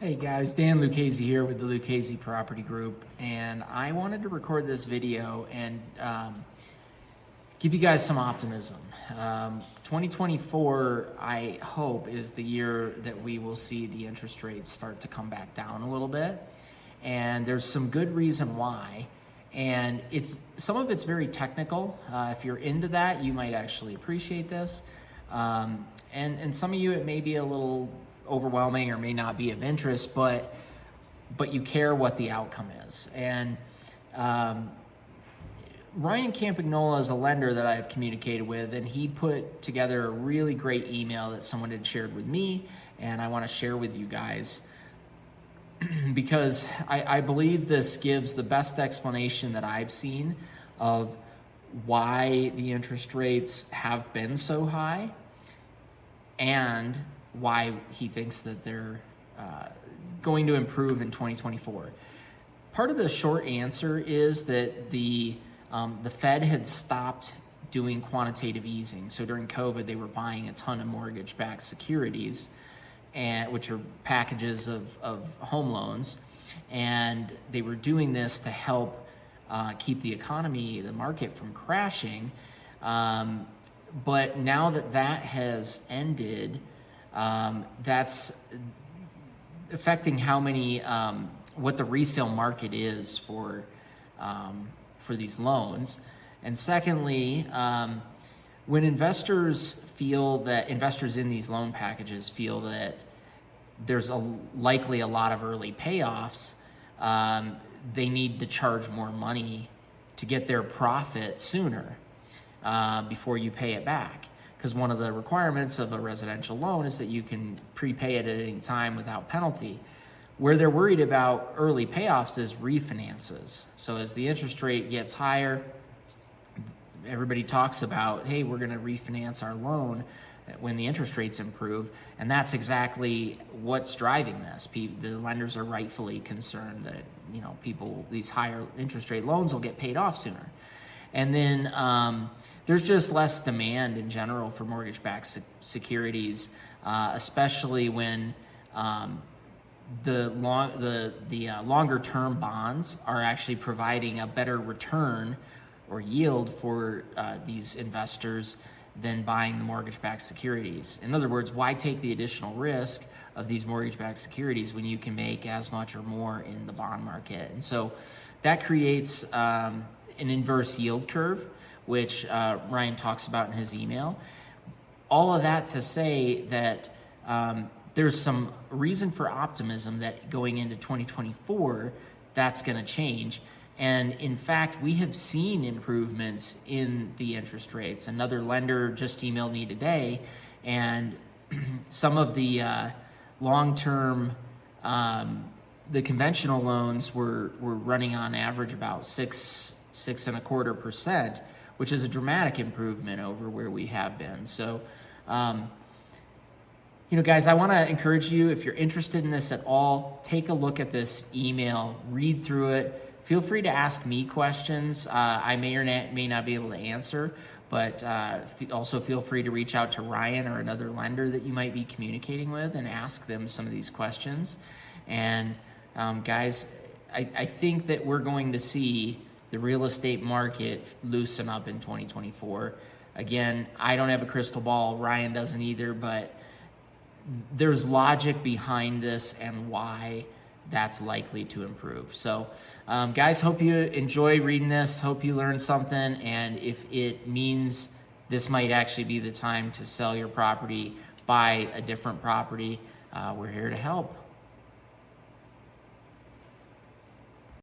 Hey guys, Dan Lucchese here with the Lucchese Property Group, and I wanted to record this video and give you guys some optimism. 2024, I hope, is the year that we will see the interest rates start to come back down a little bit, and there's some good reason why. And some of it's very technical. If you're into that, you might actually appreciate this. And some of you, it may be a little overwhelming or may not be of interest, but you care what the outcome is. And Ryan Campagnola is a lender that I've communicated with, and he put together a really great email that someone had shared with me, and I want to share with you guys because I believe this gives the best explanation that I've seen of why the interest rates have been so high and why he thinks that they're going to improve in 2024. Part of the short answer is that the Fed had stopped doing quantitative easing. So during COVID, they were buying a ton of mortgage-backed securities, which are packages of home loans, and they were doing this to help keep the economy, the market, from crashing. But now that has ended, that's affecting how many, what the resale market is for these loans. And secondly, when investors in these loan packages feel that there's likely a lot of early payoffs, they need to charge more money to get their profit sooner before you pay it back. Because one of the requirements of a residential loan is that you can prepay it at any time without penalty. Where they're worried about early payoffs is refinances. So as the interest rate gets higher, everybody talks about, hey, we're going to refinance our loan when the interest rates improve, and that's exactly what's driving this. The lenders are rightfully concerned that these higher interest rate loans will get paid off sooner. And then there's just less demand in general for mortgage-backed securities, especially when the longer-term bonds are actually providing a better return or yield for these investors than buying the mortgage-backed securities. In other words, why take the additional risk of these mortgage-backed securities when you can make as much or more in the bond market? And so that creates an inverse yield curve, which Ryan talks about in his email. All of that to say that there's some reason for optimism that going into 2024, that's going to change. And in fact, we have seen improvements in the interest rates. Another lender just emailed me today, and some of the long-term, the conventional loans were running on average about 6.25%, which is a dramatic improvement over where we have been. So, guys, I want to encourage you, if you're interested in this at all, take a look at this email, read through it. Feel free to ask me questions. I may or may not be able to answer, but also feel free to reach out to Ryan or another lender that you might be communicating with and ask them some of these questions. And guys, I think that we're going to see the real estate market loosen up in 2024. Again, I don't have a crystal ball. Ryan doesn't either, but there's logic behind this and why that's likely to improve. So, guys, hope you enjoy reading this. Hope you learned something. And if it means this might actually be the time to sell your property, buy a different property, we're here to help.